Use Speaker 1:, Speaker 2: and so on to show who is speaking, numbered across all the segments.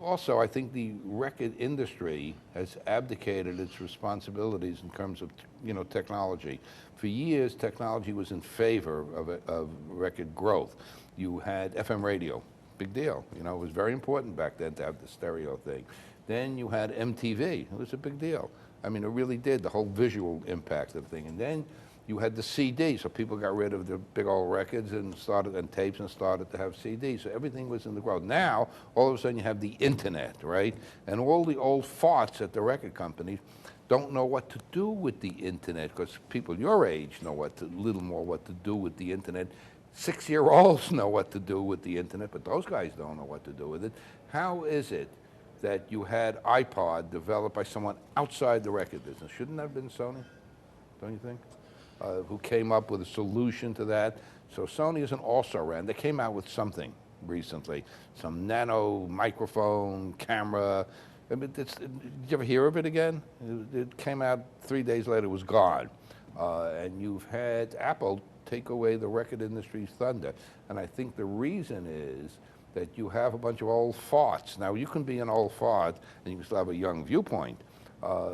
Speaker 1: also, I think the record industry has abdicated its responsibilities in terms of, technology. For years, technology was in favor of record growth. You had FM radio, big deal. It was very important back then to have the stereo thing. Then you had MTV. It was a big deal. I mean, it really did, the whole visual impact of the thing. And then you had the CD, so people got rid of the big old records and tapes and started to have CDs. So everything was in the growth. Now, all of a sudden, you have the internet, right? And all the old farts at the record companies don't know what to do with the internet, because people your age know little more what to do with the internet. 6-year-olds know what to do with the internet, but those guys don't know what to do with it. How is it that you had iPod developed by someone outside the record business? Shouldn't that have been Sony, don't you think? Who came up with a solution to that. So Sony is an also-ran. They came out with something recently, some nano microphone, camera. I mean, did you ever hear of it again? It came out 3 days later, it was gone. And you've had Apple take away the record industry's thunder. And I think the reason is that you have a bunch of old farts. Now, you can be an old fart and you can still have a young viewpoint.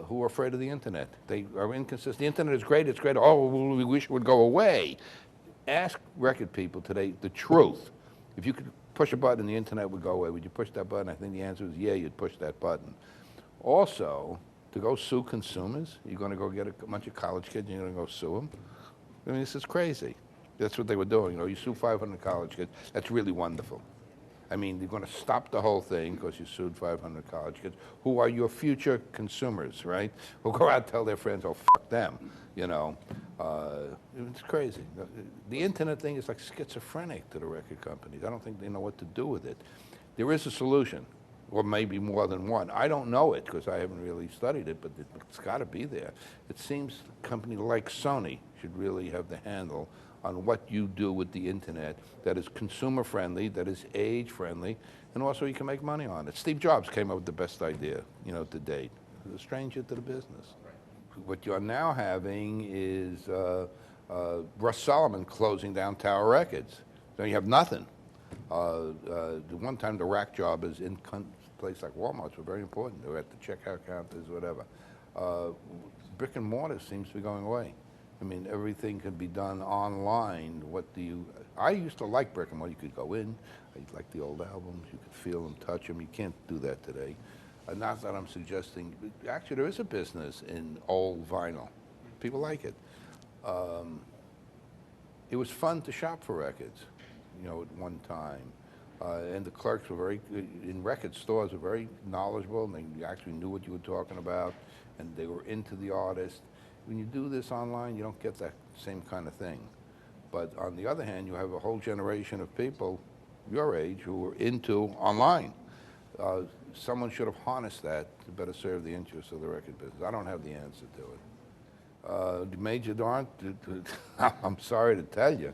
Speaker 1: Who are afraid of the internet. They are inconsistent. The internet is great, it's great. Oh, we wish it would go away. Ask record people today the truth. If you could push a button, the internet would go away. Would you push that button? I think the answer is yeah, you'd push that button. Also, to go sue consumers, you're going to go get a bunch of college kids and you're going to go sue them. I mean, this is crazy. That's what they were doing. You sue 500 college kids. That's really wonderful. I mean, they're going to stop the whole thing because you sued 500 college kids who are your future consumers, right? Who go out and tell their friends, oh, fuck them, It's crazy. The internet thing is like schizophrenic to the record companies. I don't think they know what to do with it. There is a solution, or maybe more than one. I don't know it because I haven't really studied it, but it's got to be there. It seems a company like Sony should really have the handle on what you do with the internet that is consumer friendly, that is age friendly, and also you can make money on it. Steve Jobs came up with the best idea, to date. A stranger to the business. Right. What you're now having is Russ Solomon closing down Tower Records. So you have nothing. The one time the rack jobbers in a place like Walmart were very important. They were at the checkout counters, whatever. Brick and mortar seems to be going away. I mean, everything can be done online. I used to like brick and mortar. You could go in, I like the old albums, you could feel them, touch them. You can't do that today. Not that I'm suggesting, actually there is a business in old vinyl. People like it. It was fun to shop for records, at one time. And the clerks were in record stores were very knowledgeable, and they actually knew what you were talking about, and they were into the artist. When you do this online, you don't get that same kind of thing. But on the other hand, you have a whole generation of people your age who are into online. Someone should have harnessed that to better serve the interests of the record business. I don't have the answer to it. The major aren't, I'm sorry to tell you,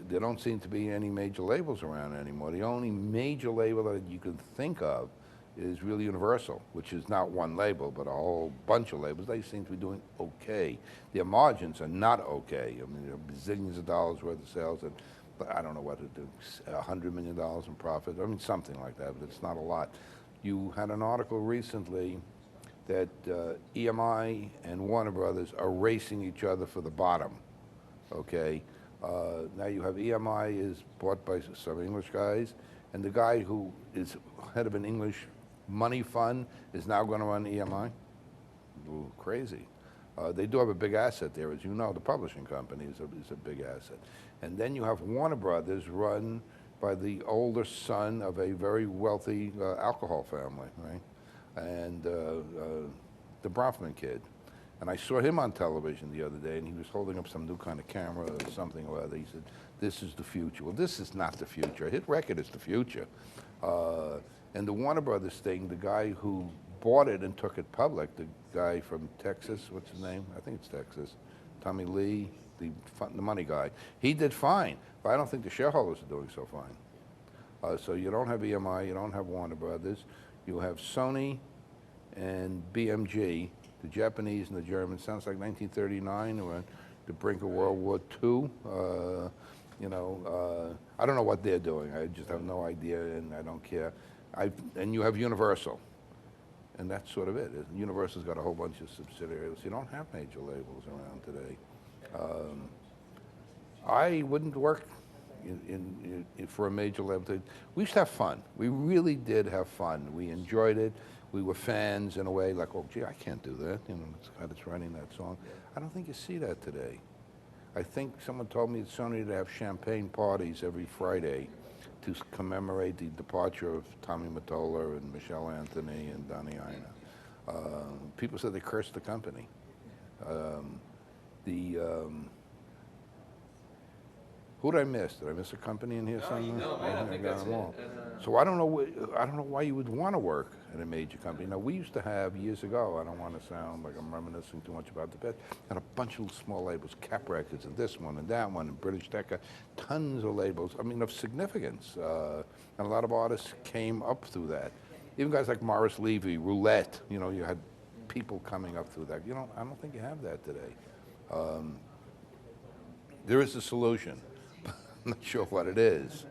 Speaker 1: there don't seem to be any major labels around anymore. The only major label that you can think of is really Universal, which is not one label, but a whole bunch of labels. They seem to be doing okay. Their margins are not okay. I mean, there are bazillions of dollars worth of sales, and I don't know what to do, $100 million in profit. I mean, something like that, but it's not a lot. You had an article recently that EMI and Warner Brothers are racing each other for the bottom, okay? Now you have EMI is bought by some English guys, and the guy who is head of an English money fund is now going to run EMI. Ooh, crazy. They do have a big asset there, as you know. The publishing company is a big asset. And then you have Warner Brothers run by the older son of a very wealthy alcohol family, right? And the Bronfman kid. And I saw him on television the other day, and he was holding up some new kind of camera or something or other. He said, this is the future. Well, this is not the future. A hit record is the future. And the Warner Brothers thing, the guy who bought it and took it public, the guy from Texas, what's his name? I think it's Texas. Tommy Lee, the money guy. He did fine, but I don't think the shareholders are doing so fine. So you don't have EMI, you don't have Warner Brothers. You have Sony and BMG, the Japanese and the Germans. Sounds like 1939. We're at the brink of World War II. I don't know what they're doing. I just have no idea, and I don't care. And you have Universal, and that's sort of it. Universal's got a whole bunch of subsidiaries. You don't have major labels around today. I wouldn't work for a major label. We used to have fun. We really did have fun. We enjoyed it. We were fans in a way, like, oh, gee, I can't do that. You know, it's writing that song. I don't think you see that today. I think someone told me at Sony to have champagne parties every Friday to commemorate the departure of Tommy Mottola and Michelle Anthony and Donnie Ienner. People said they cursed the company. Who did I miss? Did I miss a company in here somewhere?
Speaker 2: No, I think that's it.
Speaker 1: So I don't know why you would want to work at a major company. Now, we used to have years ago. I don't want to sound like I'm reminiscing too much about the past. Had a bunch of small labels, Cap Records, and this one and that one, and British Decca, tons of labels. I mean, of significance, and a lot of artists came up through that. Even guys like Morris Levy, Roulette. You know, you had people coming up through that. You know, I don't think you have that today. There is a solution. I'm not sure what it is.